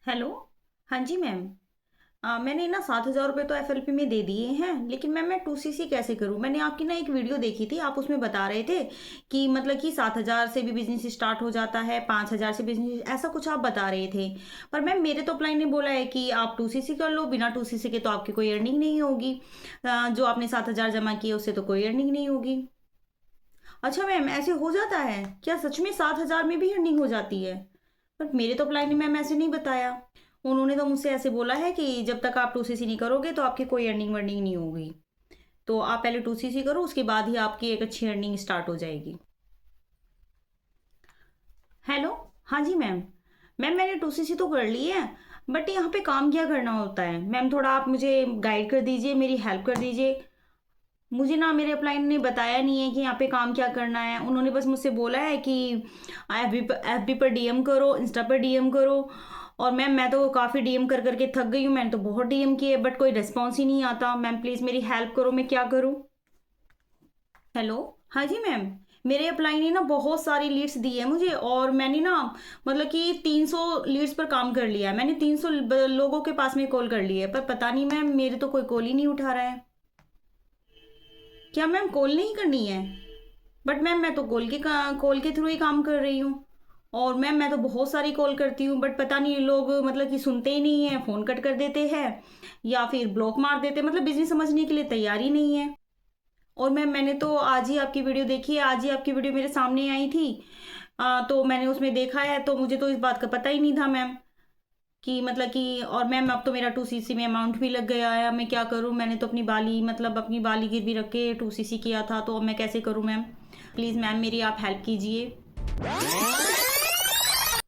Hello. हाँ जी ma'am. मैंने ना 7,000 रुपये तो एफएलपी में दे दिए हैं, लेकिन मैम मैं 2सीसी कैसे करूँ? मैंने आपकी ना एक वीडियो देखी थी, आप उसमें बता रहे थे कि मतलब कि 7,000 से भी बिजनेस स्टार्ट हो जाता है, 5,000 से बिजनेस, ऐसा कुछ आप बता रहे थे। पर मैम मेरे तो अपलाइन ने बोला है कि आप 2सीसी कर लो, बिना 2सीसी के तो आपकी कोई अर्निंग नहीं होगी। जो आपने 7,000 जमा किए उससे तो कोई अर्निंग नहीं होगी। अच्छा मैम, ऐसे हो जाता है क्या? सच में 7,000 में भी अर्निंग हो जाती है? बट मेरे तो अप्लाई ने मैम ऐसे नहीं बताया। उन्होंने तो मुझसे ऐसे बोला है कि जब तक आप 2सीसी नहीं करोगे तो आपकी कोई अर्निंग वर्निंग नहीं होगी। तो आप पहले 2सीसी करो, उसके बाद ही आपकी एक अच्छी अर्निंग स्टार्ट हो जाएगी। हेलो। हाँ जी मैम। मैम मैंने 2सीसी तो कर ली है, बट यहाँ पे काम क्या करना होता है मैम? थोड़ा आप मुझे गाइड कर दीजिए, मेरी हेल्प कर दीजिए। मुझे ना मेरे अपलाइन ने बताया नहीं है कि यहाँ पे काम क्या करना है। उन्होंने बस मुझसे बोला है कि एफबी पर डीएम करो, इंस्टा पर डीएम करो। और मैम मैं तो काफ़ी डीएम कर करके थक गई हूँ, मैंने तो बहुत डीएम किए बट कोई रिस्पॉन्स ही नहीं आता। मैम प्लीज़ मेरी हेल्प करो, मैं क्या करूँ? हेलो। हाँ जी मैम। मेरे अपलाइन ने ना बहुत सारी लीड्स दी है मुझे, और मैंने ना मतलब कि 300 लीड्स पर काम कर लिया है। मैंने 300 लोगों के पास में कॉल कर ली है, पर पता नहीं मैम मेरे तो कोई कॉल ही नहीं उठा रहा है। क्या मैम कॉल नहीं करनी है? बट मैम मैं तो कॉल के थ्रू ही काम कर रही हूँ। और मैम मैं तो बहुत सारी कॉल करती हूँ, बट पता नहीं लोग मतलब कि सुनते ही नहीं है, फ़ोन कट कर देते हैं या फिर ब्लॉक मार देते हैं, मतलब बिजनेस समझने के लिए तैयार ही नहीं है। और मैम मैंने तो आज ही आपकी वीडियो देखी है, आज ही आपकी वीडियो मेरे सामने आई थी। तो मैंने उसमें देखा है, तो मुझे तो इस बात का पता ही नहीं था मैम कि मतलब कि। और मैम अब तो मेरा 2सीसी में अमाउंट भी लग गया है, अब मैं क्या करूँ? मैंने तो अपनी बाली गिरवी रख के 2सीसी किया था, तो अब मैं कैसे करूँ मैम? प्लीज़ मैम मेरी आप हेल्प कीजिए।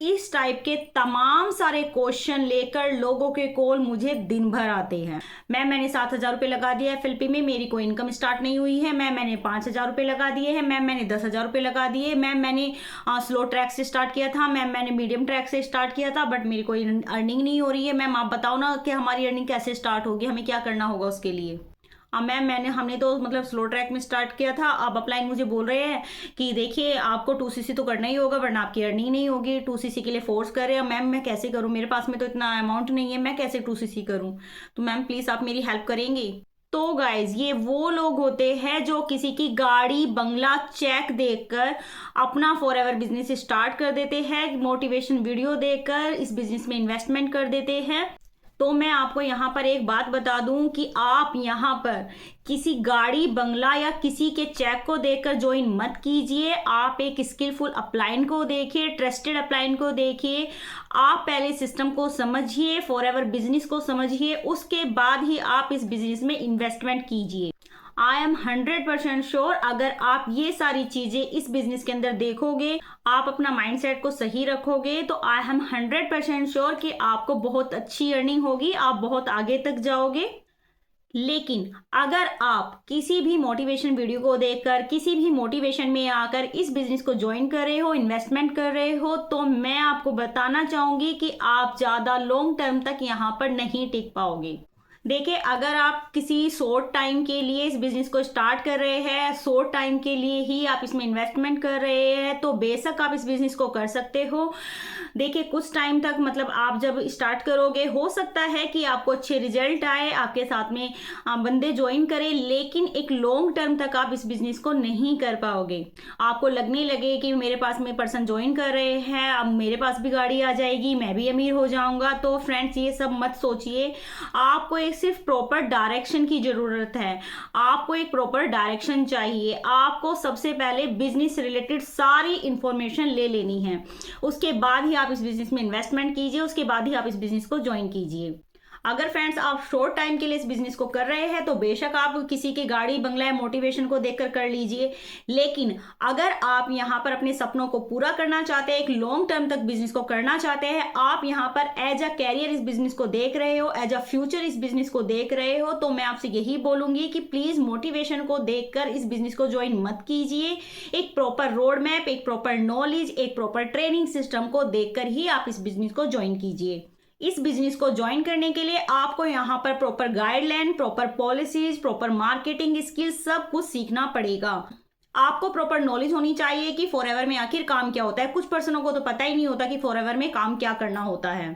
इस टाइप के तमाम सारे क्वेश्चन लेकर लोगों के कॉल मुझे दिन भर आते हैं। मैंने 7,000 रुपये लगा दिया है फिल्पी में, मेरी कोई इनकम स्टार्ट नहीं हुई है। मैंने 5,000 रुपये लगा दिए हैं। मैंने 10,000 रुपये लगा दिए। मैंने स्लो ट्रैक से स्टार्ट किया था। मैंने मीडियम ट्रैक से स्टार्ट किया था, बट मेरी कोई अर्निंग नहीं हो रही है। मैम आप बताओ ना कि हमारी अर्निंग कैसे स्टार्ट होगी, हमें क्या करना होगा उसके लिए? अब मैम हमने तो मतलब स्लो ट्रैक में स्टार्ट किया था। अब अपलाइन मुझे बोल रहे हैं कि देखिए आपको 2सीसी तो करना ही होगा, वरना आपकी अर्निंग नहीं होगी। 2सीसी के लिए फोर्स कर रहे हैं। मैम मैं कैसे करूं? मेरे पास में तो इतना अमाउंट नहीं है, मैं कैसे 2सीसी करूं? तो मैम प्लीज आप मेरी हेल्प करेंगे? तो गाइज ये वो लोग होते हैं जो किसी की गाड़ी बंगला चेक देखकर अपना फॉर एवर बिजनेस स्टार्ट कर देते हैं, मोटिवेशन वीडियो देखकर इस बिजनेस में इन्वेस्टमेंट कर देते हैं। तो मैं आपको यहाँ पर एक बात बता दूं कि आप यहाँ पर किसी गाड़ी बंगला या किसी के चेक को देखकर ज्वाइन मत कीजिए। आप एक स्किलफुल अपलाइन को देखिए, ट्रस्टेड अपलाइन को देखिए। आप पहले सिस्टम को समझिए, फॉर एवर बिजनेस को समझिए, उसके बाद ही आप इस बिजनेस में इन्वेस्टमेंट कीजिए। आई एम 100% श्योर, अगर आप ये सारी चीजें इस बिजनेस के अंदर देखोगे, आप अपना माइंडसेट को सही रखोगे, तो आई एम 100% श्योर कि आपको बहुत अच्छी अर्निंग होगी, आप बहुत आगे तक जाओगे। लेकिन अगर आप किसी भी मोटिवेशन वीडियो को देखकर, किसी भी मोटिवेशन में आकर इस बिजनेस को ज्वाइन कर रहे हो, इन्वेस्टमेंट कर रहे हो, तो मैं आपको बताना चाहूंगी कि आप ज्यादा लॉन्ग टर्म तक यहां पर नहीं टिक पाओगे। देखिए अगर आप किसी शॉर्ट टाइम के लिए इस बिजनेस को स्टार्ट कर रहे हैं, शॉर्ट टाइम के लिए ही आप इसमें इन्वेस्टमेंट कर रहे हैं, तो बेशक आप इस बिजनेस को कर सकते हो। देखिए कुछ टाइम तक मतलब आप जब स्टार्ट करोगे, हो सकता है कि आपको अच्छे रिजल्ट आए, आपके साथ में बंदे ज्वाइन करें, लेकिन एक लॉन्ग टर्म तक आप इस बिजनेस को नहीं कर पाओगे। आपको लगने लगे कि मेरे पास में पर्सन ज्वाइन कर रहे हैं, अब मेरे पास भी गाड़ी आ जाएगी, मैं भी अमीर हो जाऊंगा। तो फ्रेंड्स ये सब मत सोचिए। आपको एक सिर्फ प्रॉपर डायरेक्शन की जरूरत है। आपको एक प्रॉपर डायरेक्शन चाहिए। आपको सबसे पहले बिजनेस रिलेटेड सारी इंफॉर्मेशन ले लेनी है, उसके बाद ही आप इस बिजनेस में इन्वेस्टमेंट कीजिए, उसके बाद ही आप इस बिजनेस को ज्वाइन कीजिए। अगर फ्रेंड्स आप शॉर्ट टाइम के लिए इस बिजनेस को कर रहे हैं, तो बेशक आप किसी की गाड़ी बंगला या मोटिवेशन को देखकर कर लीजिए। लेकिन अगर आप यहाँ पर अपने सपनों को पूरा करना चाहते हैं, एक लॉन्ग टर्म तक बिजनेस को करना चाहते हैं, आप यहाँ पर एज अ कैरियर इस बिजनेस को देख रहे हो, एज अ फ्यूचर इस बिजनेस को देख रहे हो, तो मैं आपसे यही बोलूंगी कि प्लीज मोटिवेशन को देखकर इस बिजनेस को ज्वाइन मत कीजिए। एक प्रॉपर रोड मैप, एक प्रॉपर नॉलेज, एक प्रॉपर ट्रेनिंग सिस्टम को देखकर ही आप इस बिजनेस को ज्वाइन कीजिए। इस बिजनेस को ज्वाइन करने के लिए आपको यहाँ पर proper guideline, proper policies, proper marketing skills सब कुछ सीखना पड़ेगा। आपको प्रॉपर नॉलेज होनी चाहिए कि फॉरएवर में आखिर काम क्या होता है। कुछ पर्सनों को तो पता ही नहीं होता कि फॉरएवर में काम क्या करना होता है।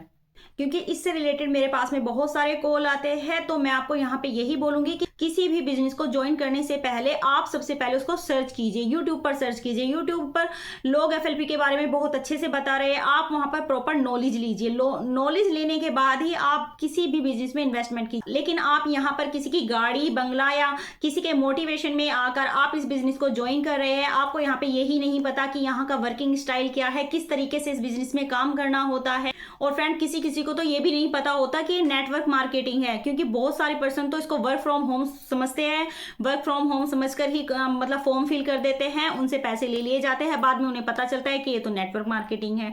क्योंकि इससे रिलेटेड मेरे पास में बहुत सारे कॉल आते हैं। तो मैं आपको यहाँ पे यही बोलूंगी कि किसी भी बिजनेस को ज्वाइन करने से पहले आप सबसे पहले उसको सर्च कीजिए, यूट्यूब पर सर्च कीजिए। यूट्यूब पर लोग एफएलपी के बारे में बहुत अच्छे से बता रहे हैं, आप वहां पर प्रॉपर नॉलेज लीजिए। नॉलेज लेने के बाद ही आप किसी भी बिजनेस में इन्वेस्टमेंट कीजिए। लेकिन आप यहाँ पर किसी की गाड़ी बंगला या किसी के मोटिवेशन में आकर आप इस बिजनेस को ज्वाइन कर रहे हैं, आपको यहाँ पे यही नहीं पता कि यहाँ का वर्किंग स्टाइल क्या है, किस तरीके से इस बिजनेस में काम करना होता है। और फ्रेंड, किसी किसी को तो ये भी नहीं पता होता कि नेटवर्क मार्केटिंग है, क्योंकि बहुत सारे पर्सन तो इसको वर्क फ्रॉम होम समझते हैं, वर्क फ्रॉम होम समझकर ही मतलब फॉर्म फिल कर देते हैं, उनसे पैसे ले लिए जाते हैं, बाद में उन्हें पता चलता है कि ये तो नेटवर्क मार्केटिंग है।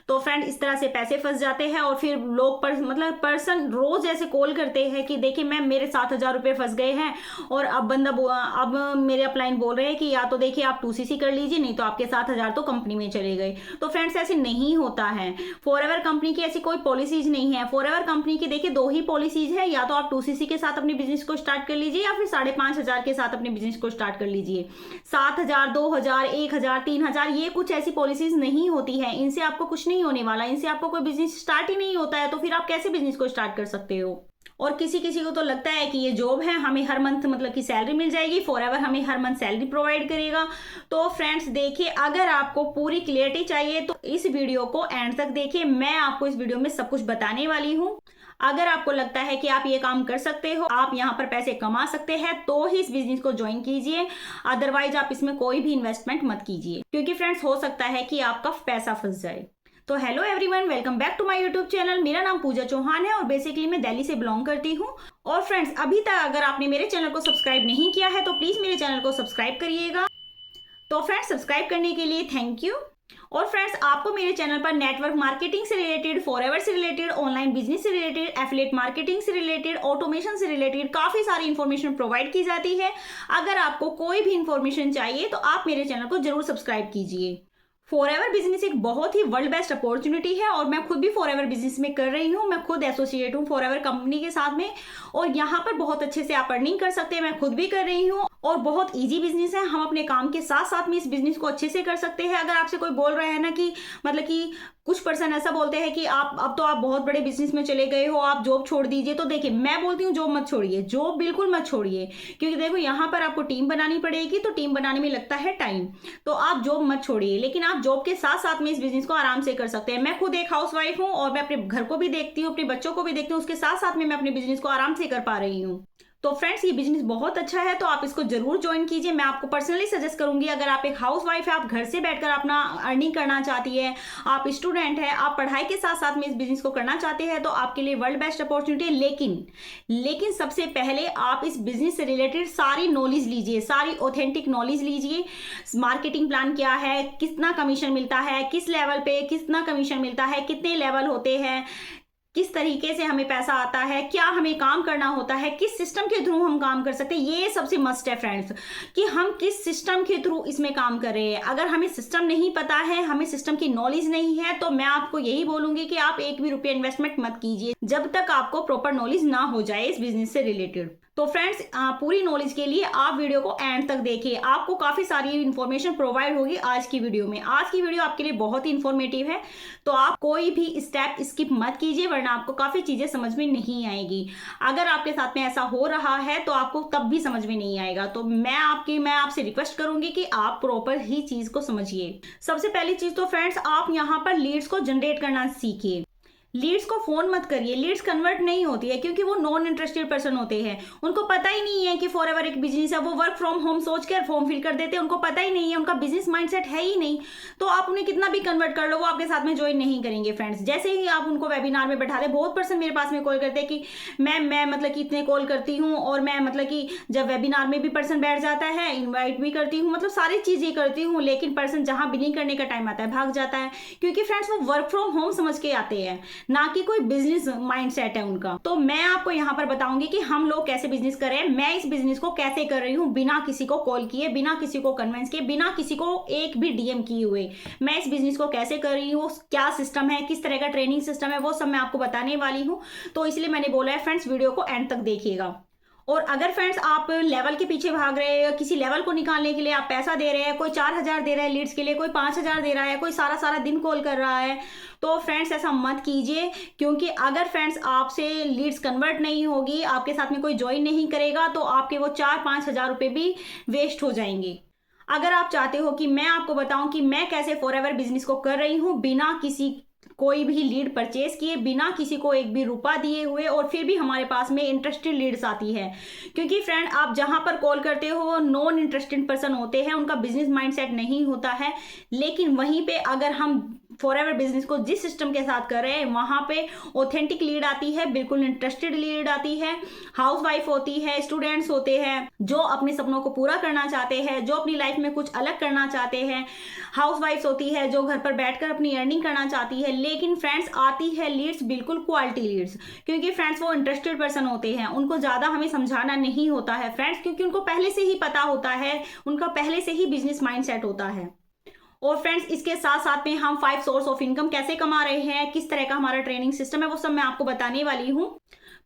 तो फ्रेंड, इस तरह से पैसे फंस जाते हैं और फिर लोग मतलब पर्सन रोज ऐसे कॉल करते हैं कि देखिए मैम मेरे 7,000 रुपये फंस गए हैं और अब अब मेरे अपलाइन बोल रहे हैं कि या तो देखिए आप 2CC कर लीजिए, नहीं तो आपके 7,000 तो कंपनी में चले गए। तो फ्रेंड्स, ऐसे नहीं होता है। फॉरएवर कंपनी की ऐसी कोई पॉलिसीज नहीं है। फॉरएवर कंपनी की देखिए 2 ही पॉलिसीज है, या तो आप 2CC के साथ अपने बिजनेस को स्टार्ट कर लीजिए या फिर 5,500 के साथ अपने बिजनेस को स्टार्ट कर लीजिए। 7,000, 2,000, 1,000, 3,000 ये कुछ ऐसी पॉलिसीज नहीं होती है। इनसे आपको कुछ नहीं होने वाला, इनसे आपको कोई बिजनेस स्टार्ट ही नहीं होता है। तो फिर आप कैसे बिजनेस को स्टार्ट कर सकते हो? और किसी किसी को तो लगता है कि ये जॉब है, हमें हर मंथ मतलब कि सैलरी मिल जाएगी, फॉरएवर हमें हर मंथ सैलरी प्रोवाइड करेगा। तो फ्रेंड्स देखिए, अगर आपको पूरी क्लियरिटी चाहिए तो इस वीडियो को एंड तक देखिए। मैं आपको इस वीडियो में सब कुछ बताने वाली हूँ। अगर आपको लगता है कि आप ये काम कर सकते हो, आप यहाँ पर पैसे कमा सकते हैं, तो ही इस बिजनेस को ज्वाइन कीजिए। अदरवाइज आप इसमें कोई भी इन्वेस्टमेंट मत कीजिए, क्योंकि फ्रेंड्स हो सकता है कि आपका पैसा फंस जाए। तो hello everyone, welcome back to my YouTube channel. मेरा नाम पूजा चौहान है और बेसिकली मैं दिल्ली से बिलोंग करती हूँ। और फ्रेंड्स, अभी तक अगर आपने मेरे चैनल को सब्सक्राइब नहीं किया है तो प्लीज मेरे चैनल को सब्सक्राइब करिएगा। तो फ्रेंड्स, सब्सक्राइब करने के लिए थैंक यू। और फ्रेंड्स, आपको मेरे चैनल पर नेटवर्क मार्केटिंग से रिलेटेड, फॉरएवर से रिलेटेड, ऑनलाइन बिजनेस से रिलेटेड, एफिलिएट मार्केटिंग से रिलेटेड, ऑटोमेशन से रिलेटेड काफी सारी इंफॉर्मेशन प्रोवाइड की जाती है। अगर आपको कोई भी इंफॉर्मेशन चाहिए तो आप मेरे चैनल को जरूर सब्सक्राइब कीजिए। फॉरएवर बिजनेस एक बहुत ही वर्ल्ड बेस्ट अपॉर्चुनिटी है और मैं खुद भी फॉरएवर बिजनेस में कर रही हूँ। मैं खुद एसोसिएट हूँ फॉरएवर कंपनी के साथ में और यहाँ पर बहुत अच्छे से आप अर्निंग कर सकते हैं। मैं खुद भी कर रही हूँ और बहुत इजी बिजनेस है। हम अपने काम के साथ साथ में इस बिजनेस को अच्छे से कर सकते हैं। अगर आपसे कोई बोल रहा है ना कि मतलब कि कुछ पर्सन ऐसा बोलते हैं कि अब तो आप बहुत बड़े बिजनेस में चले गए हो, आप जॉब छोड़ दीजिए। तो देखिए, मैं बोलती हूँ जॉब मत छोड़िए, जॉब बिल्कुल मत छोड़िए, क्योंकि देखो यहाँ पर आपको टीम बनानी पड़ेगी, तो टीम बनाने में लगता है टाइम। तो आप जॉब मत छोड़िए, लेकिन आप जॉब के साथ साथ में इस बिजनेस को आराम से कर सकते हैं। मैं खुद एक हाउसवाइफ हूँ और मैं अपने घर को भी देखती हूँ, अपने बच्चों को भी देखती हूँ, उसके साथ साथ में मैं अपने बिजनेस को आराम से कर पा रही हूँ। तो फ्रेंड्स, ये बिजनेस बहुत अच्छा है, तो आप इसको जरूर ज्वाइन कीजिए। मैं आपको पर्सनली सजेस्ट करूंगी, अगर आप एक हाउसवाइफ है, आप घर से बैठकर अपना अर्निंग करना चाहती है, आप स्टूडेंट है, आप पढ़ाई के साथ साथ में इस बिजनेस को करना चाहते हैं, तो आपके लिए वर्ल्ड बेस्ट अपॉर्चुनिटी है। लेकिन सबसे पहले आप इस बिजनेस से रिलेटेड सारी नॉलेज लीजिए, सारी ऑथेंटिक नॉलेज लीजिए। मार्केटिंग प्लान क्या है, कितना कमीशन मिलता है, किस लेवल पे कितना कमीशन मिलता है, कितने लेवल होते हैं, किस तरीके से हमें पैसा आता है, क्या हमें काम करना होता है, किस सिस्टम के थ्रू हम काम कर सकते हैं। ये सबसे मस्ट है फ्रेंड्स, कि हम किस सिस्टम के थ्रू इसमें काम कर रहे हैं। अगर हमें सिस्टम नहीं पता है, हमें सिस्टम की नॉलेज नहीं है, तो मैं आपको यही बोलूंगी कि आप 1 भी रुपया इन्वेस्टमेंट मत कीजिए जब तक आपको प्रॉपर नॉलेज ना हो जाए इस बिजनेस से रिलेटेड। तो फ्रेंड्स, पूरी नॉलेज के लिए आप वीडियो को एंड तक देखिए, आपको काफी सारी इंफॉर्मेशन प्रोवाइड होगी आज की वीडियो में। आज की वीडियो आपके लिए बहुत ही इंफॉर्मेटिव है, तो आप कोई भी स्टेप स्किप मत कीजिए, वरना आपको काफी चीजें समझ में नहीं आएगी। अगर आपके साथ में ऐसा हो रहा है तो आपको तब भी समझ में नहीं आएगा। तो मैं आपसे रिक्वेस्ट करूंगी कि आप प्रॉपर ही चीज को समझिए। सबसे पहली चीज तो फ्रेंड्स, आप यहाँ पर लीड्स को जनरेट करना सीखिए। लीड्स को फोन मत करिए, लीड्स कन्वर्ट नहीं होती है, क्योंकि वो नॉन इंटरेस्टेड पर्सन होते हैं। उनको पता ही नहीं है कि फॉरएवर एक बिजनेस है। वो वर्क फ्रॉम होम सोचकर फॉर्म फिल कर देते हैं, उनको पता ही नहीं है, उनका बिजनेस माइंडसेट है ही नहीं। तो आप उन्हें कितना भी कन्वर्ट कर लो, वो आपके साथ में ज्वाइन नहीं करेंगे फ्रेंड्स। जैसे ही आप उनको वेबिनार में बैठा दे, बहुत पर्सन मेरे पास में कॉल करते हैं कि मैं मतलब कि इतने कॉल करती हूँ और मैं मतलब कि जब वेबिनार में भी पर्सन बैठ जाता है, इन्वाइट भी करती हूँ, मतलब सारी चीजें करती हूँ, लेकिन पर्सन जहां बिलिंग करने का टाइम आता है भाग जाता है, क्योंकि फ्रेंड्स वो वर्क फ्रॉम होम समझ के आते हैं, ना कि कोई बिजनेस माइंडसेट है उनका। तो मैं आपको यहाँ पर बताऊंगी कि हम लोग कैसे बिजनेस कर रहे हैं, मैं इस बिजनेस को कैसे कर रही हूँ, बिना किसी को कॉल किए, बिना किसी को कन्विंस किए, बिना किसी को एक भी डीएम किए हुए मैं इस बिजनेस को कैसे कर रही हूँ, क्या सिस्टम है, किस तरह का ट्रेनिंग सिस्टम है, वो सब मैं आपको बताने वाली हूँ। तो इसलिए मैंने बोला है फ्रेंड्स, वीडियो को एंड तक देखिएगा। और अगर फ्रेंड्स आप लेवल के पीछे भाग रहे हैं, किसी लेवल को निकालने के लिए आप पैसा दे रहे हैं, कोई 4,000 दे रहा है लीड्स के लिए, कोई 5,000 दे रहा है, कोई सारा सारा दिन कॉल कर रहा है, तो फ्रेंड्स ऐसा मत कीजिए। क्योंकि अगर फ्रेंड्स आपसे लीड्स कन्वर्ट नहीं होगी, आपके साथ में कोई ज्वाइन नहीं करेगा, तो आपके वो 4-5 हज़ार रुपये भी वेस्ट हो जाएंगे। अगर आप चाहते हो कि मैं आपको बताऊं कि मैं कैसे फॉरएवर बिजनेस को कर रही हूं, बिना किसी कोई भी लीड परचेज किए, बिना किसी को एक भी रुपया दिए हुए, और फिर भी हमारे पास में इंटरेस्टेड लीड्स आती है। क्योंकि फ्रेंड आप जहां पर कॉल करते हो नॉन इंटरेस्टेड पर्सन होते हैं, उनका बिजनेस माइंडसेट नहीं होता है। लेकिन वहीं पे अगर हम फॉरएवर बिजनेस को जिस सिस्टम के साथ कर रहे हैं, वहां पे ऑथेंटिक लीड आती है, बिल्कुल इंटरेस्टेड लीड आती है, हाउसवाइफ होती है, स्टूडेंट्स होते हैं जो अपने सपनों को पूरा करना चाहते हैं, जो अपनी लाइफ में कुछ अलग करना चाहते हैं, हाउसवाइफ्स होती है जो घर पर बैठकर अपनी अर्निंग करना चाहती है। लेकिन फ्रेंड्स आती है लीड्स बिल्कुल क्वालिटी लीड्स, क्योंकि फ्रेंड्स वो इंटरेस्टेड पर्सन होते हैं, उनको ज्यादा हमें समझाना नहीं होता है फ्रेंड्स, क्योंकि उनको पहले से ही पता होता है, उनका पहले से ही बिजनेस माइंडसेट होता है। और फ्रेंड्स इसके साथ साथ में हम 5 सोर्स ऑफ इनकम कैसे कमा रहे हैं, किस तरह का हमारा ट्रेनिंग सिस्टम है, वो सब मैं आपको बताने वाली हूँ।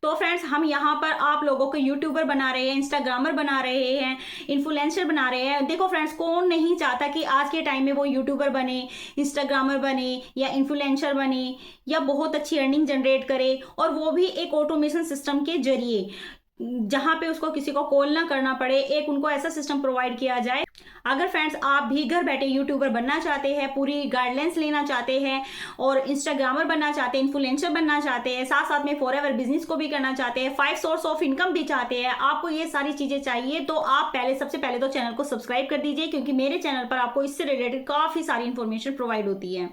तो फ्रेंड्स हम यहाँ पर आप लोगों को यूट्यूबर बना रहे हैं, इंस्टाग्रामर बना रहे हैं, इन्फ्लुएंसर बना रहे हैं। देखो फ्रेंड्स कौन नहीं चाहता कि आज के टाइम में वो यूट्यूबर बने, इंस्टाग्रामर बने या इन्फ्लुएंसर बने या बहुत अच्छी अर्निंग जनरेट करे, और वो भी एक ऑटोमेशन सिस्टम के जरिए, जहां पे उसको किसी को कॉल ना करना पड़े। एक उनको ऐसा सिस्टम प्रोवाइड किया जाए। अगर फ्रेंड्स आप भी घर बैठे यूट्यूबर बनना चाहते हैं, पूरी गाइडलाइंस लेना चाहते हैं और इंस्टाग्रामर बनना चाहते हैं, इन्फ्लुएंसर बनना चाहते हैं, साथ साथ में फॉरएवर बिजनेस को भी करना चाहते हैं, 5 सोर्स ऑफ इनकम भी चाहते हैं, आपको ये सारी चीजें चाहिए, तो आप सबसे पहले तो चैनल को सब्सक्राइब कर दीजिए, क्योंकि मेरे चैनल पर आपको इससे रिलेटेड काफी सारी इंफॉर्मेशन प्रोवाइड होती है।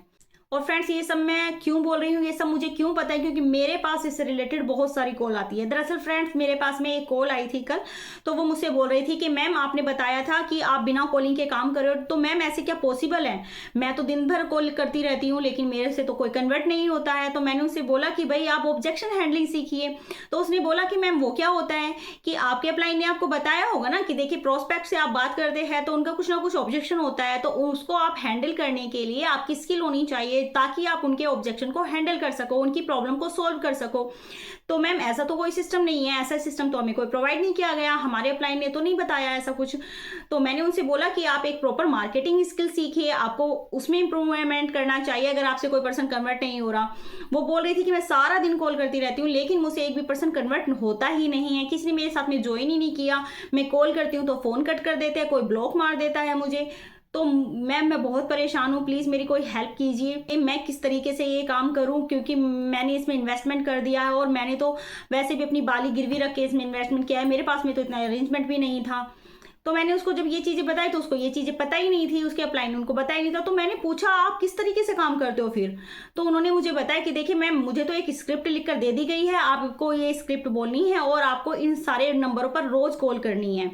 और फ्रेंड्स ये सब मैं क्यों बोल रही हूँ, ये सब मुझे क्यों पता है, क्योंकि मेरे पास इससे रिलेटेड बहुत सारी कॉल आती है। दरअसल फ्रेंड्स मेरे पास में एक कॉल आई थी कल, तो वो मुझसे बोल रही थी कि मैम आपने बताया था कि आप बिना कॉलिंग के काम कर रहे हो, तो मैम ऐसे क्या पॉसिबल है, मैं तो दिन भर कॉल करती रहती हूँ लेकिन मेरे से तो कोई कन्वर्ट नहीं होता है। तो मैंने उससे बोला कि भाई आप ऑब्जेक्शन हैंडलिंग सीखिए। तो उसने बोला कि मैम वो क्या होता है, कि आपके अपलाइन ने आपको बताया होगा ना कि देखिए प्रोस्पेक्ट से आप बात करते हैं तो उनका कुछ ना कुछ ऑब्जेक्शन होता है, तो उसको आप हैंडल करने के लिए आपकी स्किल होनी चाहिए, ताकि आप उनके ऑब्जेक्शन को हैंडल कर सको, उनकी प्रॉब्लम को सोल्व कर सको। तो मैम ऐसा तो कोई सिस्टम नहीं है, ऐसा सिस्टम तो हमें कोई प्रोवाइड नहीं किया गया, हमारे अपलाइन ने तो नहीं बताया ऐसा कुछ। तो मैंने उनसे बोला कि आप एक प्रॉपर मार्केटिंग स्किल सीखिए, आपको उसमें इंप्रूवमेंट करना चाहिए अगर आपसे कोई पर्सन कन्वर्ट नहीं हो रहा। वो बोल रही थी कि मैं सारा दिन कॉल करती रहती हूँ लेकिन मुझसे एक भी पर्सन कन्वर्ट होता ही नहीं है, किसी ने मेरे साथ में ज्वाइन ही नहीं किया, मैं कॉल करती हूँ तो फोन कट कर देते हैं, कोई ब्लॉक मार देता है मुझे। तो मैम मैं बहुत परेशान हूँ, प्लीज़ मेरी कोई हेल्प कीजिए, मैं किस तरीके से ये काम करूँ, क्योंकि मैंने इसमें इन्वेस्टमेंट कर दिया है और मैंने तो वैसे भी अपनी बाली गिरवी रख के इसमें इन्वेस्टमेंट किया है, मेरे पास में तो इतना अरेंजमेंट भी नहीं था। तो मैंने उसको जब ये चीज़ें बताई तो उसको ये चीज़ें पता ही नहीं थी, उसके अपलाइन उनको पता ही नहीं था। तो मैंने पूछा आप किस तरीके से काम करते हो फिर, तो उन्होंने मुझे बताया कि देखिए मैम मुझे तो एक स्क्रिप्ट लिखकर दे दी गई है, आपको ये स्क्रिप्ट बोलनी है और आपको इन सारे नंबरों पर रोज कॉल करनी है।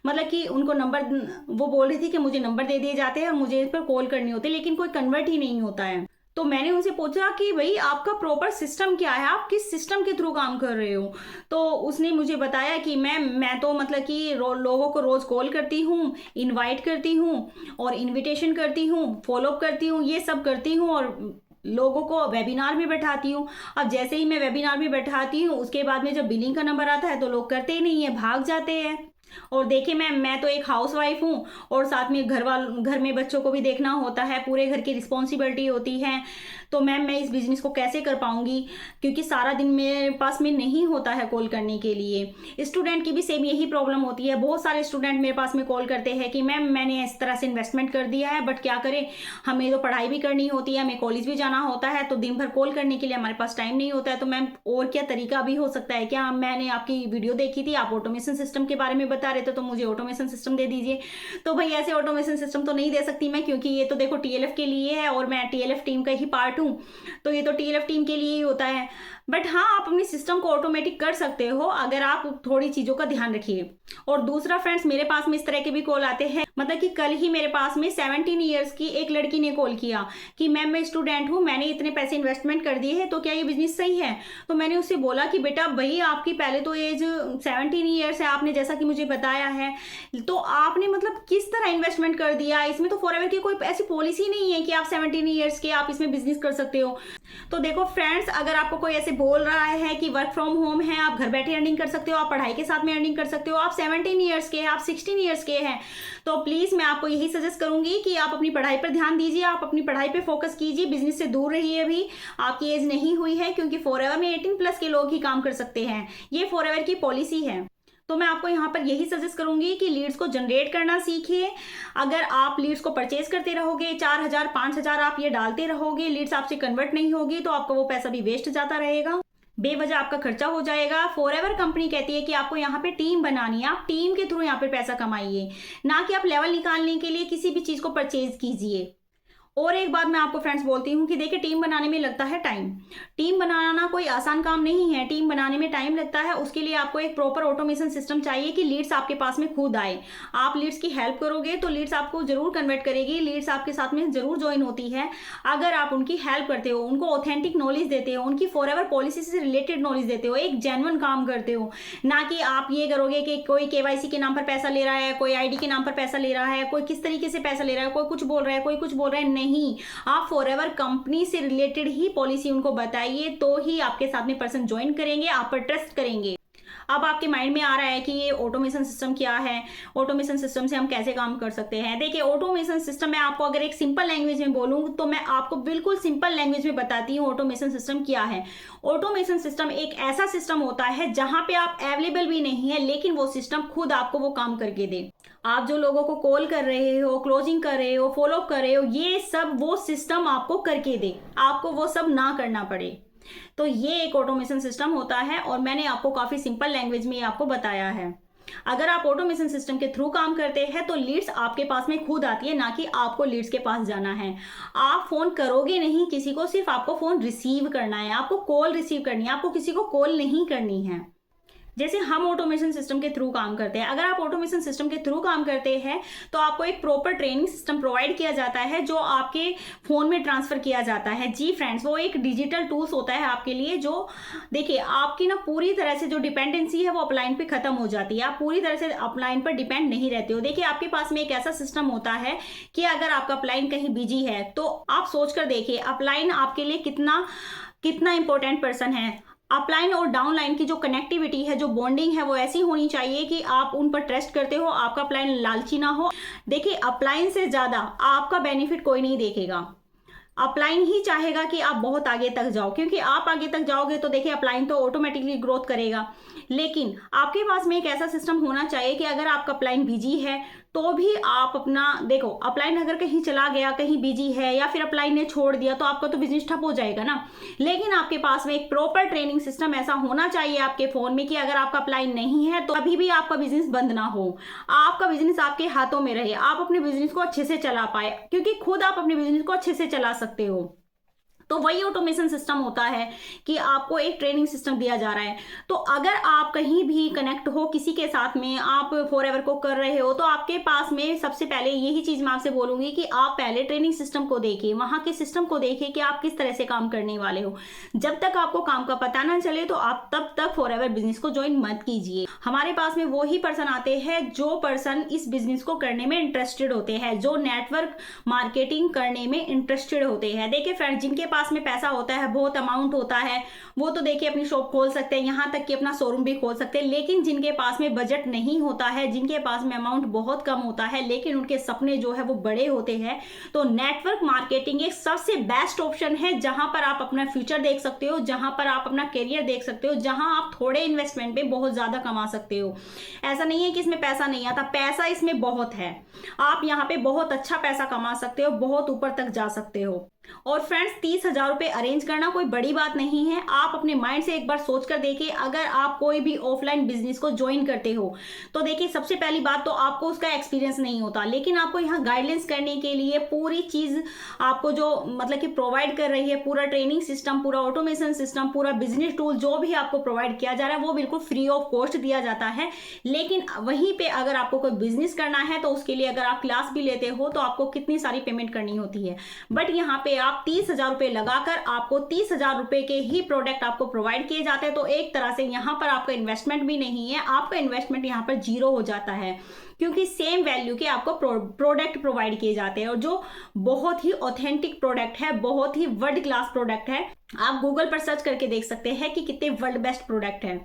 मतलब कि उनको नंबर, वो बोल रही थी कि मुझे नंबर दे दिए जाते हैं और मुझे इस पर कॉल करनी होती है, लेकिन कोई कन्वर्ट ही नहीं होता है। तो मैंने उनसे पूछा कि भाई आपका प्रॉपर सिस्टम क्या है, आप किस सिस्टम के थ्रू काम कर रहे हो। तो उसने मुझे बताया कि मैं तो मतलब कि लोगों को रोज कॉल करती हूँ, इनवाइट करती हूँ और इनविटेशन करती हूँ, फॉलोअप करती हूँ, ये सब करती हूँ और लोगों को वेबिनार में बैठाती हूँ। अब जैसे ही मैं वेबिनार में बैठाती हूँ उसके बाद में जब बिलिंग का नंबर आता है तो लोग करते ही नहीं है, भाग जाते हैं। और देखिए मैं तो एक हाउसवाइफ हूँ और साथ में घर में बच्चों को भी देखना होता है, पूरे घर की रिस्पॉन्सिबिलिटी होती है। तो मैम मैं इस बिजनेस को कैसे कर पाऊंगी, क्योंकि सारा दिन मेरे पास में नहीं होता है कॉल करने के लिए। स्टूडेंट की भी सेम यही प्रॉब्लम होती है, बहुत सारे स्टूडेंट मेरे पास में कॉल करते हैं कि मैम मैंने इस तरह से इन्वेस्टमेंट कर दिया है बट क्या करें, हमें तो पढ़ाई भी करनी होती है, हमें कॉलेज भी जाना होता है, तो दिन भर कॉल करने के लिए हमारे पास टाइम नहीं होता है। तो मैम और क्या तरीका भी हो सकता है क्या, मैंने आपकी वीडियो देखी थी, आप ऑटोमेशन सिस्टम के बारे में बता रहे थे, तो मुझे ऑटोमेशन सिस्टम दे दीजिए। तो भाई ऐसे ऑटोमेशन सिस्टम तो नहीं दे सकती मैं, क्योंकि ये तो देखो टीएलएफ के लिए है और मैं टीएलएफ टीम का ही पार्ट हूँ, तो ये तो टीएलएफ टीम के लिए ही होता है। बट हाँ आप अपनी सिस्टम को ऑटोमेटिक कर सकते हो अगर आप थोड़ी चीज़ों का ध्यान रखिए। और दूसरा फ्रेंड्स मेरे पास में इस तरह के भी कॉल आते हैं, मतलब कि कल ही मेरे पास में 17 ईयर्स की एक लड़की ने कॉल किया कि मैम मैं स्टूडेंट हूँ, मैंने इतने पैसे इन्वेस्टमेंट कर दिए हैं, तो क्या ये बिजनेस सही है? तो मैंने उससे बोला कि बेटा भाई आपकी पहले तो एज 17 ईयर्स है, आपने जैसा कि मुझे बताया है, तो आपने मतलब किस तरह इन्वेस्टमेंट कर दिया? इसमें तो फॉरएवर की कोई ऐसी पॉलिसी नहीं है कि आप 17 ईयर्स के आप इसमें बिजनेस कर सकते हो। तो देखो फ्रेंड्स, अगर आपको कोई ऐसे बोल रहा है कि वर्क फ्रॉम होम है, आप घर बैठे अर्निंग कर सकते हो, आप पढ़ाई के साथ में अर्निंग कर सकते हो, आप 17 ईयर्स के हैं, आप 16 ईयर्स के हैं, तो प्लीज मैं आपको यही सजेस्ट करूंगी कि आप अपनी पढ़ाई पर ध्यान दीजिए, आप अपनी पढ़ाई पे फोकस कीजिए, बिजनेस से दूर रहिए। अभी आपकी एज नहीं हुई है, क्योंकि फॉरएवर में 18 प्लस के लोग ही काम कर सकते हैं, ये फॉरएवर की पॉलिसी है। तो मैं आपको यहाँ पर यही सजेस्ट करूंगी कि लीड्स को जनरेट करना सीखिए। अगर आप लीड्स को परचेज करते रहोगे, 4000 5000 आप ये डालते रहोगे, लीड्स आपसे कन्वर्ट नहीं होगी, तो आपका वो पैसा भी वेस्ट जाता रहेगा, बेवजह आपका खर्चा हो जाएगा। फॉरएवर कंपनी कहती है कि आपको यहाँ पे टीम बनानी है, आप टीम के थ्रू यहाँ पे पैसा कमाइए, ना कि आप लेवल निकालने के लिए किसी भी चीज को परचेज कीजिए। और एक बात मैं आपको फ्रेंड्स बोलती हूँ कि देखिए, टीम बनाने में लगता है टाइम। टीम बनाना कोई आसान काम नहीं है, टीम बनाने में टाइम लगता है। उसके लिए आपको एक प्रॉपर ऑटोमेशन सिस्टम चाहिए कि लीड्स आपके पास में खुद आए। आप लीड्स की हेल्प करोगे तो लीड्स आपको जरूर कन्वर्ट करेगी, लीड्स आपके साथ में जरूर ज्वाइन होती है अगर आप उनकी हेल्प करते हो, उनको ऑथेंटिक नॉलेज देते हो, उनकी फॉरएवर पॉलिसी से रिलेटेड नॉलेज देते हो, एक जेन्युइन काम करते हो। ना कि आप ये करोगे कि कोई केवाईसी के नाम पर पैसा ले रहा है, कोई आईडी के नाम पर पैसा ले रहा है, कोई किस तरीके से पैसा ले रहा है, कोई कुछ बोल रहा है, कोई कुछ बोल रहा है। नहीं, आप फॉरएवर कंपनी से रिलेटेड ही पॉलिसी उनको बताइए, तो ही आपके साथ में पर्सन ज्वाइन करेंगे, आप पर ट्रस्ट करेंगे। अब आपके माइंड में आ रहा है कि ये ऑटोमेशन सिस्टम क्या है, ऑटोमेशन सिस्टम से हम कैसे काम कर सकते हैं। देखिए, ऑटोमेशन सिस्टम मैं आपको अगर एक सिंपल लैंग्वेज में बोलूं तो मैं आपको बिल्कुल सिंपल लैंग्वेज में बताती हूँ ऑटोमेशन सिस्टम क्या है। ऑटोमेशन सिस्टम एक ऐसा सिस्टम होता है जहां पे आप अवेलेबल भी नहीं है, लेकिन वो सिस्टम खुद आपको वो काम करके दे। आप जो लोगों को कॉल कर रहे हो, क्लोजिंग कर रहे हो, फॉलो कर रहे हो, ये सब वो सिस्टम आपको करके दे, आपको वो सब ना करना पड़े। तो ये एक ऑटोमेशन सिस्टम होता है, और मैंने आपको काफी सिंपल लैंग्वेज में आपको बताया है। अगर आप ऑटोमेशन सिस्टम के थ्रू काम करते हैं तो लीड्स आपके पास में खुद आती है, ना कि आपको लीड्स के पास जाना है। आप फोन करोगे नहीं किसी को, सिर्फ आपको फोन रिसीव करना है, आपको कॉल रिसीव करनी है, आपको किसी को कॉल नहीं करनी है। जैसे हम ऑटोमेशन सिस्टम के थ्रू काम करते हैं, अगर आप ऑटोमेशन सिस्टम के थ्रू काम करते हैं तो आपको एक प्रॉपर ट्रेनिंग सिस्टम प्रोवाइड किया जाता है, जो आपके फोन में ट्रांसफर किया जाता है। जी फ्रेंड्स, वो एक डिजिटल टूल्स होता है आपके लिए, जो देखिए आपकी ना पूरी तरह से जो डिपेंडेंसी है वो अपलाइन पे खत्म हो जाती है, आप पूरी तरह से अपलाइन पर डिपेंड नहीं रहते हो। देखिए, आपके पास में एक ऐसा सिस्टम होता है कि अगर आपका अपलाइन कहीं बिजी है तो आप सोच कर देखिए अपलाइन आपके लिए कितना इंपॉर्टेंट पर्सन है। अपलाइन और डाउनलाइन की जो कनेक्टिविटी है, जो बॉन्डिंग है, वो ऐसी होनी चाहिए कि आप उन पर ट्रस्ट करते हो, आपका अपलाइन लालची ना हो। देखिए, अपलाइन से ज्यादा आपका बेनिफिट कोई नहीं देखेगा, अपलाइन ही चाहेगा कि आप बहुत आगे तक जाओ, क्योंकि आप आगे तक जाओगे तो देखिए अपलाइन तो ऑटोमेटिकली ग्रोथ करेगा। लेकिन आपके पास में एक ऐसा सिस्टम होना चाहिए कि अगर आपका अपलाइन बिजी है तो भी आप अपना देखो, अपलाइन अगर कहीं चला गया, कहीं बिजी है, या फिर अपलाइन ने छोड़ दिया, तो आपका तो बिजनेस ठप हो जाएगा ना। लेकिन आपके पास में एक प्रॉपर ट्रेनिंग सिस्टम ऐसा होना चाहिए आपके फोन में कि अगर आपका अपलाइन नहीं है तो अभी भी आपका बिजनेस बंद ना हो, आपका बिजनेस आपके हाथों में रहे, आप अपने बिजनेस को अच्छे से चला पाए, क्योंकि खुद आप अपने बिजनेस को अच्छे से चला सकते हो। तो वही ऑटोमेशन सिस्टम होता है कि आपको एक ट्रेनिंग सिस्टम दिया जा रहा है। तो अगर आप कहीं भी कनेक्ट हो किसी के साथ में, आप फॉरएवर को कर रहे हो, तो आपके पास में सबसे पहले यही चीज मैं आपसे बोलूंगी कि आप पहले ट्रेनिंग सिस्टम को देखिए, वहां के सिस्टम को देखिए कि आप किस तरह से काम करने वाले हो। जब तक आपको काम का पता ना चले तो आप तब तक फॉरएवर बिजनेस को ज्वाइन मत कीजिए। हमारे पास में वो ही पर्सन आते हैं जो पर्सन इस बिजनेस को करने में इंटरेस्टेड होते हैं, जो नेटवर्क मार्केटिंग करने में इंटरेस्टेड होते हैं। देखिए फ्रेंड, जिनके पास में पैसा होता है, बहुत अमाउंट होता है, वो तो देखिए अपनी शॉप खोल सकते हैं, यहाँ तक कि अपना शोरूम भी खोल सकते हैं। लेकिन जिनके पास में बजट नहीं होता है, जिनके पास में अमाउंट बहुत कम होता है, लेकिन उनके सपने जो है वो बड़े होते हैं, तो नेटवर्क मार्केटिंग एक सबसे बेस्ट ऑप्शन है, जहां पर आप अपना फ्यूचर देख सकते हो, जहां पर आप अपना करियर देख सकते हो, जहां आप थोड़े इन्वेस्टमेंट पे बहुत ज्यादा कमा सकते हो। ऐसा नहीं है कि इसमें पैसा नहीं आता, पैसा इसमें बहुत है, आप यहाँ पे बहुत अच्छा पैसा कमा सकते हो, बहुत ऊपर तक जा सकते हो। और फ्रेंड्स 30,000 रुपये अरेंज करना कोई बड़ी बात नहीं है। आप अपने माइंड से एक बार सोच कर देखिए, अगर आप कोई भी ऑफलाइन बिजनेस को ज्वाइन करते हो तो देखिए, सबसे पहली बात तो आपको उसका एक्सपीरियंस नहीं होता, लेकिन आपको यहाँ गाइडेंस करने के लिए पूरी चीज आपको जो मतलब कि प्रोवाइड कर रही है, पूरा ट्रेनिंग सिस्टम, पूरा ऑटोमेशन सिस्टम, पूरा बिजनेस टूल जो भी आपको प्रोवाइड किया जा रहा है वो बिल्कुल फ्री ऑफ कॉस्ट दिया जाता है। लेकिन वहीं पे अगर आपको कोई बिजनेस करना है तो उसके लिए अगर आप क्लास भी लेते हो तो आपको कितनी सारी पेमेंट करनी होती है। बट यहाँ पे आप 30,000 रुपए लगाकर आपको 30,000 रुपए के ही प्रोडक्ट आपको प्रोवाइड किए जाते हैं। तो एक तरह से यहाँ पर आपका इन्वेस्टमेंट भी नहीं है, आपका इन्वेस्टमेंट यहाँ पर जीरो हो जाता है, क्योंकि सेम वैल्यू के आपको प्रोडक्ट प्रोवाइड किए जाते हैं और जो बहुत ही ऑथेंटिक प्रोडक्ट है, बहुत ही वर्ल्ड क्लास प्रोडक्ट है। आप गूगल पर सर्च करके देख सकते हैं कि कितने वर्ल्ड बेस्ट प्रोडक्ट है।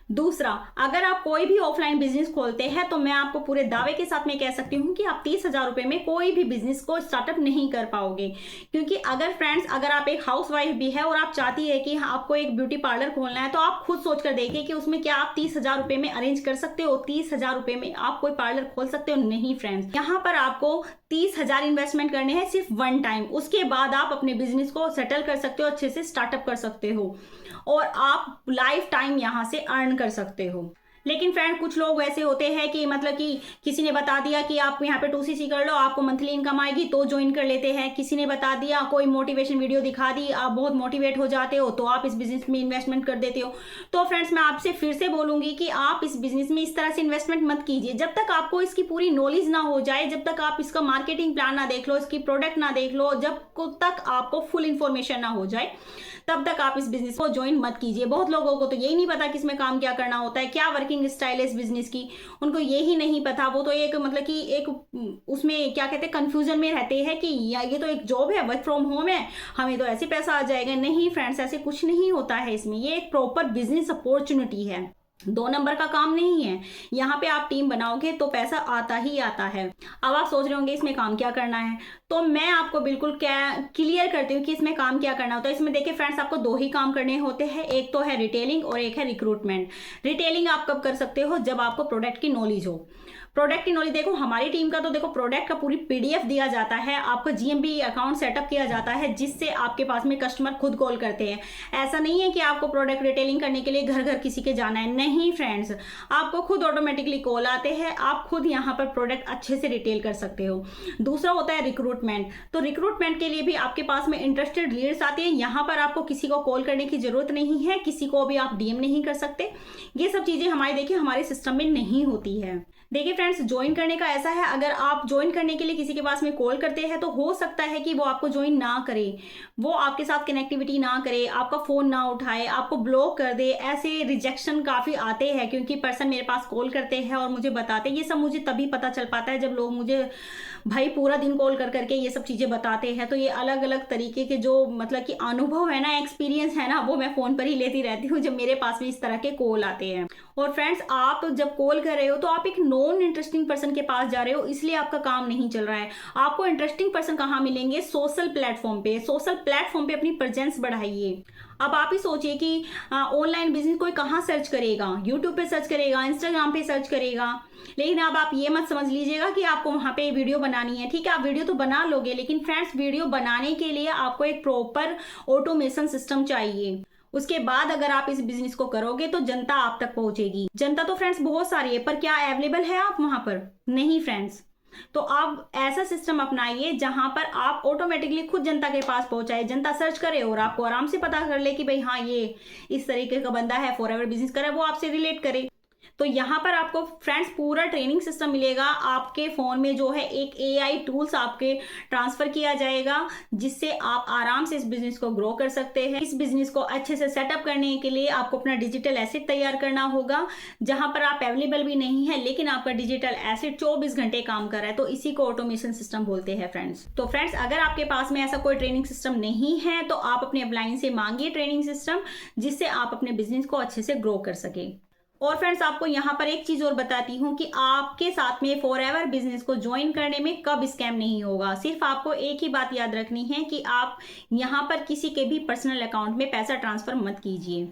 दूसरा, अगर आप कोई भी ऑफलाइन बिजनेस खोलते हैं तो मैं आपको पूरे दावे के साथ में कह सकती हूँ कि आप 30,000 रुपए में कोई भी बिजनेस को स्टार्टअप नहीं कर पाओगे। क्योंकि अगर फ्रेंड्स, अगर आप एक हाउसवाइफ भी है और आप चाहती है कि आपको एक ब्यूटी पार्लर खोलना है, तो आप खुद सोच कर देखिए कि उसमें क्या आप 30,000 रुपए में अरेंज कर सकते हो? 30,000 रुपए में आप कोई पार्लर खोल सकते हो? नहीं फ्रेंड्स, यहाँ पर आपको 30,000 इन्वेस्टमेंट करने हैं सिर्फ वन टाइम। उसके बाद आप अपने बिजनेस को सेटल कर सकते हो, अच्छे से स्टार्टअप कर सकते हो और आप लाइफ टाइम यहां से अर्न कर सकते हो। लेकिन फ्रेंड, कुछ लोग ऐसे होते हैं कि मतलब कि किसी ने बता दिया कि आप यहाँ पे 2CC कर लो, आपको मंथली इनकम आएगी, तो ज्वाइन कर लेते हैं। किसी ने बता दिया, कोई मोटिवेशन वीडियो दिखा दी, आप बहुत मोटिवेट हो जाते हो तो आप इस बिजनेस में इन्वेस्टमेंट कर देते हो। तो फ्रेंड्स, मैं आपसे फिर से बोलूंगी कि आप इस बिजनेस में इस तरह से इन्वेस्टमेंट मत कीजिए जब तक आपको इसकी पूरी नॉलेज ना हो जाए, जब तक आप इसका मार्केटिंग प्लान ना देख लो, इसकी प्रोडक्ट ना देख लो, जब तक आपको फुल इन्फॉर्मेशन ना हो जाए, तब तक आप इस बिजनेस को ज्वाइन मत कीजिए। बहुत लोगों को तो यही नहीं पता कि इसमें काम क्या करना होता है, क्या वर्किंग स्टाइल है इस बिजनेस की, उनको यही नहीं पता। वो तो एक मतलब कि एक उसमें क्या कहते हैं, कंफ्यूजन में रहते हैं कि ये तो एक जॉब है, वर्क फ्रॉम होम है, हमें तो ऐसे पैसा आ जाएगा। नहीं फ्रेंड्स, ऐसे कुछ नहीं होता है इसमें। ये एक प्रॉपर बिजनेस अपॉर्चुनिटी है, 2 नंबर का काम नहीं है। यहाँ पे आप टीम बनाओगे तो पैसा आता ही आता है। अब आप सोच रहे होंगे इसमें काम क्या करना है, तो मैं आपको बिल्कुल क्लियर करती हूँ कि इसमें काम क्या करना होता है। इसमें देखिए फ्रेंड्स, आपको 2 ही काम करने होते हैं, एक तो है रिटेलिंग और एक है रिक्रूटमेंट। रिटेलिंग आप कब कर सकते हो? जब आपको प्रोडक्ट की नॉलेज हो। प्रोडक्ट की नॉलेज, देखो हमारी टीम का तो देखो प्रोडक्ट का पूरी PDF दिया जाता है, आपको GMB अकाउंट सेटअप किया जाता है, जिससे आपके पास में कस्टमर खुद कॉल करते हैं। ऐसा नहीं है कि आपको प्रोडक्ट रिटेलिंग करने के लिए घर घर किसी के जाना है, नहीं फ्रेंड्स, आपको खुद ऑटोमेटिकली कॉल आते हैं, आप खुद यहाँ पर प्रोडक्ट अच्छे से रिटेल कर सकते हो। दूसरा होता है रिक्रूटमेंट। तो रिक्रूटमेंट के लिए भी आपके पास में इंटरेस्टेड लीड्स आते हैं, यहाँ पर आपको किसी को कॉल करने की जरूरत नहीं है, किसी को भी आप DM नहीं कर सकते। ये सब चीजें हमारे देखिए हमारे सिस्टम में नहीं होती है। देखिए फ्रेंड्स, ज्वाइन करने का ऐसा है, अगर आप ज्वाइन करने के लिए किसी के पास में कॉल करते हैं तो हो सकता है कि वो आपको ज्वाइन ना करे, वो आपके साथ कनेक्टिविटी ना करे, आपका फोन ना उठाए, आपको ब्लॉक कर दे। ऐसे रिजेक्शन काफी आते हैं, क्योंकि पर्सन मेरे पास कॉल करते हैं और मुझे बताते हैं। ये सब मुझे तभी पता चल पाता है जब लोग मुझे भाई पूरा दिन कॉल कर करके ये सब चीजें बताते हैं। तो ये अलग अलग तरीके के जो मतलब कि अनुभव है ना, एक्सपीरियंस है ना, वो मैं फोन पर ही लेती रहती हूँ जब मेरे पास में इस तरह के कॉल आते हैं। और फ्रेंड्स, आप जब कॉल कर रहे हो तो आप एक नॉन इंटरेस्टिंग पर्सन के पास जा रहे हो, इसलिए आपका काम नहीं चल रहा है। आपको इंटरेस्टिंग पर्सन कहाँ मिलेंगे? सोशल प्लेटफॉर्म पे। सोशल प्लेटफॉर्म पे अपनी प्रेजेंस बढ़ाइए। अब आप ही सोचिए कि ऑनलाइन बिजनेस कोई कहाँ सर्च करेगा? यूट्यूब पे सर्च करेगा, इंस्टाग्राम पे सर्च करेगा। लेकिन अब आप ये मत समझ लीजिएगा कि आपको वहां पे वीडियो बनानी है। ठीक है, आप वीडियो तो बना लोगे, लेकिन फ्रेंड्स, वीडियो बनाने के लिए आपको एक प्रॉपर ऑटोमेशन सिस्टम चाहिए। उसके बाद अगर आप इस बिजनेस को करोगे तो जनता आप तक पहुंचेगी। जनता तो फ्रेंड्स बहुत सारी है, पर क्या अवेलेबल है आप वहां पर? नहीं फ्रेंड्स। तो आप ऐसा सिस्टम अपनाइए जहां पर आप ऑटोमेटिकली खुद जनता के पास पहुंचाए, जनता सर्च करे और आपको आराम से पता कर ले कि भाई हाँ, ये इस तरीके का बंदा है, फॉरएवर बिजनेस करे, वो आपसे रिलेट करे। तो यहाँ पर आपको फ्रेंड्स पूरा ट्रेनिंग सिस्टम मिलेगा। आपके फोन में जो है एक AI टूल्स आपके ट्रांसफर किया जाएगा, जिससे आप आराम से इस बिजनेस को ग्रो कर सकते हैं। इस बिजनेस को अच्छे से सेटअप करने के लिए आपको अपना डिजिटल एसेट तैयार करना होगा, जहां पर आप अवेलेबल भी नहीं है, लेकिन आपका डिजिटल एसेट 24 घंटे काम कर रहा है। तो इसी को ऑटोमेशन सिस्टम बोलते हैं फ्रेंड्स। तो फ्रेंड्स, अगर आपके पास में ऐसा कोई ट्रेनिंग सिस्टम नहीं है तो आप अपने अपलाइन से मांगिए ट्रेनिंग सिस्टम, जिससे आप अपने बिजनेस को अच्छे से ग्रो कर सके। और फ्रेंड्स आपको यहाँ पर एक चीज और बताती हूँ कि आपके साथ में फॉरएवर बिजनेस को ज्वाइन करने में कब स्कैम नहीं होगा। सिर्फ आपको एक ही बात याद रखनी है कि आप यहाँ पर किसी के भी पर्सनल अकाउंट में पैसा ट्रांसफर मत कीजिए।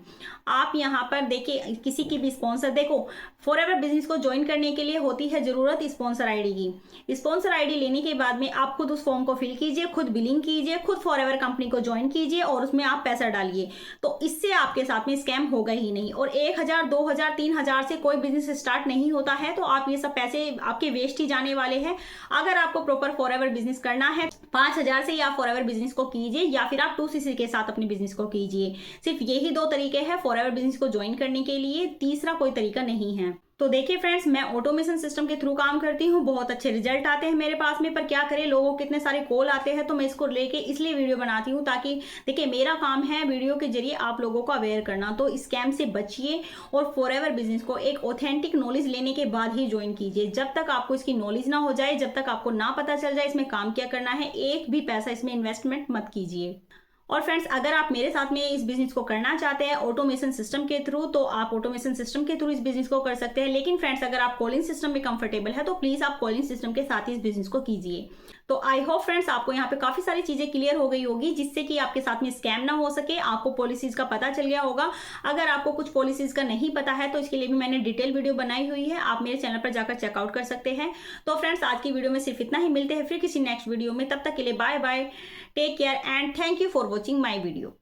आप यहाँ पर देखिए किसी की भी स्पॉन्सर, देखो फॉरएवर बिजनेस को ज्वाइन करने के लिए होती है जरूरत स्पॉन्सर आईडी की। स्पॉन्सर आईडी लेने के बाद में आप खुद उस फॉर्म को फिल कीजिए, खुद बिलिंग कीजिए, खुद फॉरएवर कंपनी को ज्वाइन कीजिए और उसमें आप पैसा डालिए। तो इससे आपके साथ में स्कैम होगा ही नहीं। और 1,000 2,000 3,000 से कोई बिजनेस स्टार्ट नहीं होता है, तो आप ये सब पैसे आपके वेस्ट ही जाने वाले हैं। अगर आपको प्रॉपर फॉरएवर बिजनेस करना है 5,000 से या फॉरएवर बिजनेस को कीजिए या फिर आप 2cc के साथ अपने बिजनेस को कीजिए। सिर्फ यही दो तरीके हैं फॉरएवर बिजनेस को ज्वाइन करने के लिए, तीसरा कोई तरीका नहीं है। तो देखिए फ्रेंड्स, मैं ऑटोमेशन सिस्टम के थ्रू काम करती हूँ, बहुत अच्छे रिजल्ट आते हैं मेरे पास में। पर क्या करें, लोगों को कितने सारे कॉल आते हैं, तो मैं इसको लेके इसलिए वीडियो बनाती हूँ ताकि देखिए मेरा काम है वीडियो के जरिए आप लोगों को अवेयर करना। तो स्कैम से बचिए और फॉरएवर बिजनेस को एक ऑथेंटिक नॉलेज लेने के बाद ही ज्वाइन कीजिए। जब तक आपको इसकी नॉलेज ना हो जाए, जब तक आपको ना पता चल जाए इसमें काम क्या करना है, एक भी पैसा इसमें इन्वेस्टमेंट मत कीजिए। और फ्रेंड्स, अगर आप मेरे साथ में इस बिजनेस को करना चाहते हैं ऑटोमेशन सिस्टम के थ्रू, तो आप ऑटोमेशन सिस्टम के थ्रू इस बिजनेस को कर सकते हैं। लेकिन फ्रेंड्स, अगर आप कॉलिंग सिस्टम में कंफर्टेबल है तो प्लीज आप कॉलिंग सिस्टम के साथ ही इस बिजनेस को कीजिए। तो आई होप फ्रेंड्स आपको यहाँ पे काफी सारी चीजें क्लियर हो गई होगी, जिससे कि आपके साथ में स्कैम ना हो सके। आपको पॉलिसीज का पता चल गया होगा। अगर आपको कुछ पॉलिसीज का नहीं पता है तो इसके लिए भी मैंने डिटेल वीडियो बनाई हुई है, आप मेरे चैनल पर जाकर चेकआउट कर सकते हैं। तो फ्रेंड्स, आज की वीडियो में सिर्फ इतना ही। मिलते हैं फिर किसी नेक्स्ट वीडियो में, तब तक के लिए bye bye, take care and thank you for watching my video.